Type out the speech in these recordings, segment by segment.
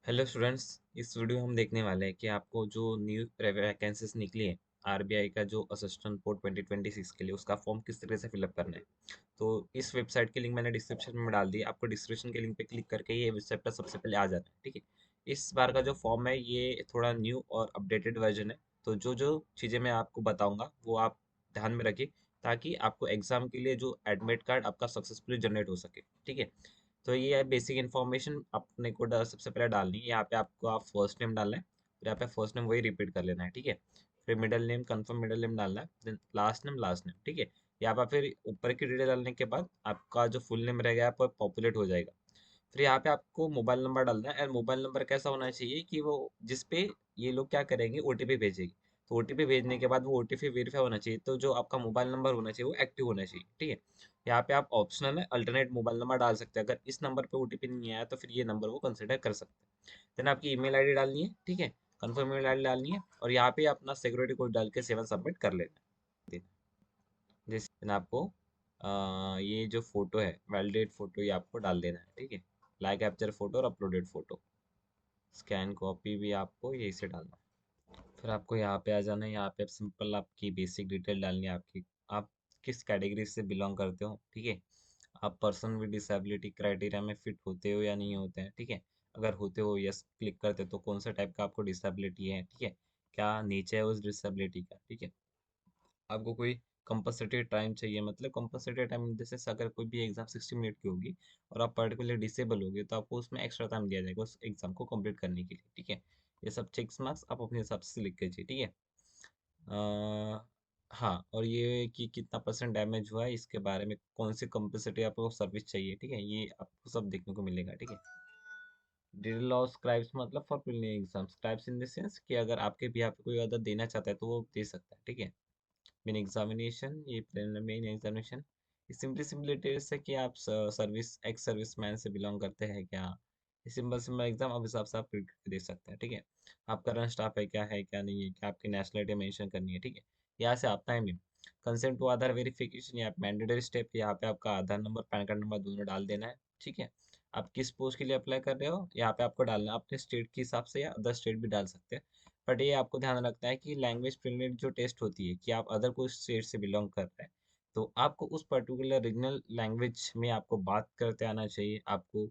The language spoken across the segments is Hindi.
Hello students. इस वीडियो में हम देखने वाले हैं कि आपको जो न्यू वैकेंसीज निकली है आरबीआई का जो असिस्टेंट पोस्ट 2026 के लिए उसका फॉर्म किस तरह से फिलअप करना है। तो इस वेबसाइट की लिंक मैंने डिस्क्रिप्शन में डाल दी है। आपको डिस्क्रिप्शन के लिंक पे क्लिक करके ये वेबसाइट पर सबसे पहले आ जाना है। ठीक है। इस बार का जो फॉर्म है ये थोड़ा न्यू और अपडेटेड वर्जन है। तो जो जो चीज़ें मैं आपको बताऊंगा वो आप ध्यान में रखिए, ताकि आपको एग्जाम के लिए जो एडमिट कार्ड आपका सक्सेसफुली जनरेट हो सके। ठीक है। तो ये है बेसिक इन्फॉर्मेशन अपने को सबसे पहले डालनी है। यहाँ पे आपको आप फर्स्ट नेम डालना है, फिर यहाँ पे फर्स्ट नेम वही रिपीट कर लेना है। ठीक है। फिर middle name, confirm middle name डालना है, देन लास्ट नेम। ठीक है। यहाँ पर फिर ऊपर की डिटेल डालने के बाद आपका जो फुल नेम रहेगा आपको पॉपुलेट हो जाएगा। फिर यहाँ पे आपको मोबाइल नंबर डालना है, और मोबाइल नंबर कैसा होना चाहिए कि वो जिस पे ये लोग क्या करेंगे, ओटीपी भेजेगी। तो ओटीपी भेजने के बाद वो ओटीपी वेरीफाई होना चाहिए, तो जो आपका मोबाइल नंबर होना चाहिए वो एक्टिव होना चाहिए। ठीक है। यहाँ पे आप ऑप्शनल है अल्टरनेट मोबाइल नंबर डाल सकते हैं। अगर इस नंबर पे ओटीपी नहीं आया तो फिर ये नंबर वो कंसिडर कर सकते हैं। देन आपकी ईमेल आईडी डालनी है। ठीक है। कंफर्म ईमेल आईडी डालनी है, और यहाँ पे अपना सिक्योरिटी कोड डाल के सेवन सबमिट कर लेना है। जैसे आपको ये जो फोटो है वैलिडेट फोटो ये आपको डाल देना है। ठीक है। लाइक कैप्चर फोटो और अपलोडेड फोटो, स्कैन कॉपी भी आपको यही से डालना है। फिर आपको यहाँ पे आ जाना है। यहाँ पे सिंपल आपकी बेसिक डिटेल डालनी है आपकी। आप किस कैटेगरी से बिलोंग करते हो। ठीक है। आप पर्सन विद डिसेबिलिटी क्राइटेरिया में फिट होते हो या नहीं होते हैं। ठीक है। अगर होते हो यस क्लिक करते तो कौन सा टाइप का आपको डिसेबिलिटी है। ठीक है। क्या नीचे है उस डिसेबिलिटी का। ठीक है। आपको कोई कंपलसरी टाइम चाहिए, मतलब कंपलसरी टाइम जैसे अगर कोई भी एग्जाम 60 मिनट की होगी और आप पर्टिकुलर डिसेबल होगे तो आपको उसमें एक्स्ट्रा टाइम दिया जाएगा उस एग्जाम को कंप्लीट करने के लिए। ठीक है। ये सब चेक्स मार्क्स आप अपने हिसाब से लिख लीजिए। ठीक है। हाँ, और ये कि कितना परसेंट डैमेज हुआ है इसके बारे में, कौन सी कंपलसरी आपको सर्विस चाहिए। ठीक है। ये आपको सब देखने को मिलेगा। ठीक है। डिटेल ऑफ स्क्राइब्स मतलब for preliminary exam, scribes in the sense कि अगर आपके भी यहाँ पे कोई अदर देना चाहता है तो वो दे सकता है। ठीक है। मेन एग्जामिनेशन, ये main examination simply simply details है कि आप सर्विस एक्स सर्विस मैन से बिलोंग करते हैं क्या। ये सिंपल सिंपल एग्जाम आप हिसाब से आप प्रिंट करके दे सकते हैं। ठीक है। आप करंट स्टाफ है क्या नहीं है, क्या आपकी नेशनलिटी मेंशन करनी है। ठीक है। यहाँ से आता है main consent to Aadhaar verification, यहाँ मैंडेटरी स्टेप। यहाँ पे आपका Aadhaar number PAN card number दोनों डाल देना है। ठीक है। आप किस पोस्ट के लिए अप्लाई कर रहे हो यहाँ पे आपको डालना है, अपने स्टेट के हिसाब से या अदर स्टेट भी डाल सकते हैं। बट ये आपको ध्यान रखना है कि लैंग्वेज प्रीलिमिनरी जो टेस्ट होती है कि आप अदर कोई स्टेट से बिलोंग कर रहे हैं, तो आपको उस पर्टिकुलर रीजनल लैंग्वेज में आपको बात करते आना चाहिए। आपको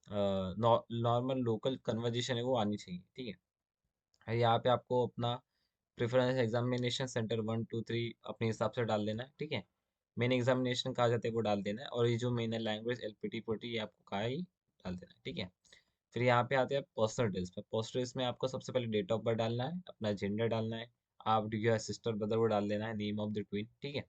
नॉर्मल लोकल कन्वर्जेशन है वो आनी चाहिए। ठीक है। और यहाँ पे आपको अपना प्रेफरेंस एग्जामिनेशन सेंटर 1 2 3 अपने हिसाब से डाल देना है। ठीक है। मेन एग्जामिनेशन कहा जाता है वो डाल देना है, और ये जो मेन है लैंग्वेज एलपीटी पोटी ये आपको कहा ही डाल देना है। ठीक है। फिर यहाँ पे आते हैं पर्सनल डिटेल्स में। पर्सनल डिटेल्स में आपको सबसे पहले डेट ऑफ बर्थ डालना है, अपना जेंडर डालना है। आप डू यू सिस्टर ब्रदर वो डाल देना है, नेम ऑफ द ट्विन। ठीक है।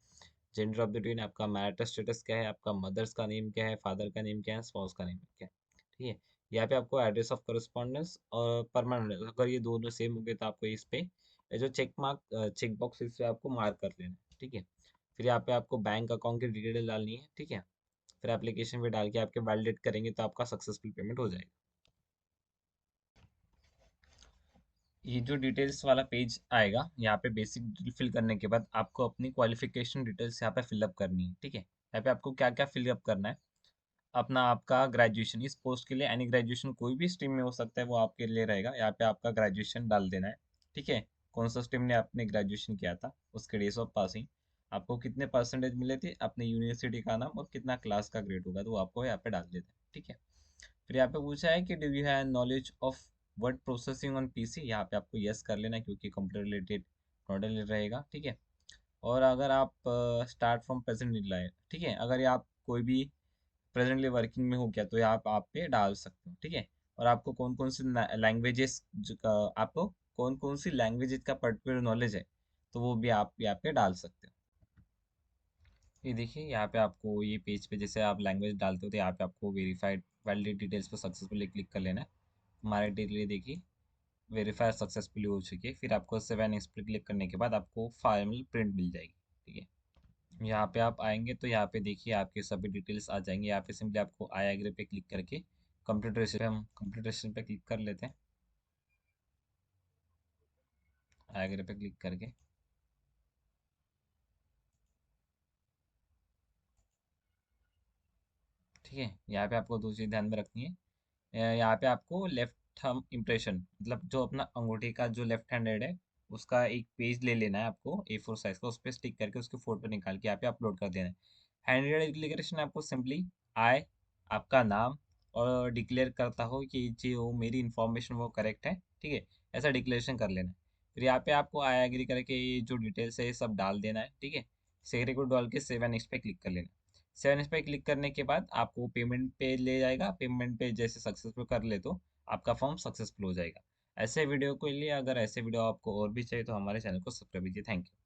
जेंडर ऑफ द ट्विन, आपका मैरिटल स्टेटस क्या है, आपका मदर्स का नेम क्या है, फादर का नेम क्या है, स्पाउस का नेम क्या है। ठीक है। यहाँ पे आपको एड्रेस ऑफ करस्पॉन्डेंस और परमानेंट, अगर ये दोनों सेम हो गए तो आपको इस पे ये जो चेक बॉक्स इस पे आपको मार्क कर लेना है। ठीक है। फिर यहाँ पे आपको बैंक अकाउंट की डिटेल डालनी है। ठीक है। फिर एप्लीकेशन पे डाल के आपके वैलिडेट करेंगे तो आपका सक्सेसफुल पेमेंट हो जाएगा। ये जो डिटेल्स वाला पेज आएगा यहाँ पे बेसिक डिटेल फिल करने के बाद आपको अपनी क्वालिफिकेशन डिटेल्स यहाँ पे फिलअप करनी है। ठीक है। यहाँ पे आपको क्या क्या फिलअप करना है। अपना आपका ग्रेजुएशन, इस पोस्ट के लिए एनी ग्रेजुएशन कोई भी स्ट्रीम में हो सकता है वो आपके लिए रहेगा। यहाँ पे आपका ग्रेजुएशन डाल देना है। ठीक है। कौन सा स्ट्रीम ने आपने ग्रेजुएशन किया था, उसके डेज ऑफ पासिंग, आपको कितने परसेंटेज मिले थे, अपने यूनिवर्सिटी का नाम और कितना क्लास का ग्रेड होगा तो वो आपको यहाँ पे डाल देना है। ठीक है। फिर यहाँ पे पूछा है कि do you have knowledge of word processing on PC, यहाँ पे आपको यस कर लेना है क्योंकि कंप्यूटर रिलेटेड मॉडल रहेगा। ठीक है। और अगर आप स्टार्ट फ्रॉम प्रेजेंट लाए, ठीक है, अगर ये आप कोई भी प्रेजेंटली वर्किंग में हो क्या तो ये आप पे डाल सकते हो। ठीक है। और आपको कौन कौन सी लैंग्वेजेस, आपको कौन कौन सी लैंग्वेजेस का पर्टिकुलर नॉलेज है तो वो भी आप यहाँ पे डाल सकते हो। ये देखिए यहाँ पे आपको ये पेज पे जैसे आप लैंग्वेज डालते हो तो यहाँ पे आपको वेरीफाइड वैलिड डिटेल्स पर सक्सेसफुली क्लिक कर लेना है। हमारे डिटेल देखिए वेरीफाई सक्सेसफुली हो चुकी है। फिर आपको सेव एंड नेक्स्ट पे क्लिक करने के बाद आपको फाइनल प्रिंट मिल जाएगी। ठीक है। यहाँ पे आप आएंगे तो यहाँ पे देखिए आपके सभी डिटेल्स आ जाएंगे। यहाँ पे सिंपली आपको आई एग्री पे क्लिक करके कंप्यूटर रजिस्टर पे हम कंप्यूटर रजिस्टर पे क्लिक कर लेते हैं। आई एग्री पे क्लिक करके ठीक है। यहाँ पे आपको दो चीज़ ध्यान में रखनी है। यहाँ पे आपको लेफ्ट थंब इम्प्रेशन, मतलब जो अपना अंगूठे का जो लेफ्ट हैंडेड है उसका एक पेज ले लेना है आपको A4 साइज का, उस पर स्टिक करके उसकी फोटो निकाल के यहाँ पे अपलोड कर देना है। हैंडेड एप्लीकेशन आपको सिंपली आई, आपका नाम, और डिक्लेयर करता हो कि जो मेरी इन्फॉर्मेशन वो करेक्ट है, ठीक है, ऐसा डिक्लेरेशन कर लेना है। फिर यहाँ पे आपको आई एग्री करके ये जो डिटेल्स है ये सब डाल देना है, ठीक है। सेक्रेटरी को डाल के सेव एंड नेक्स्ट पे क्लिक कर लेना। सेव नेक्स्ट पे क्लिक करने के बाद आपको पेमेंट पे ले जाएगा, पेमेंट पे जैसे सक्सेसफुल कर ले तो आपका फॉर्म सक्सेसफुल हो जाएगा। ऐसे वीडियो के लिए, अगर ऐसे वीडियो आपको और भी चाहिए तो हमारे चैनल को सब्सक्राइब कीजिए। Thank you.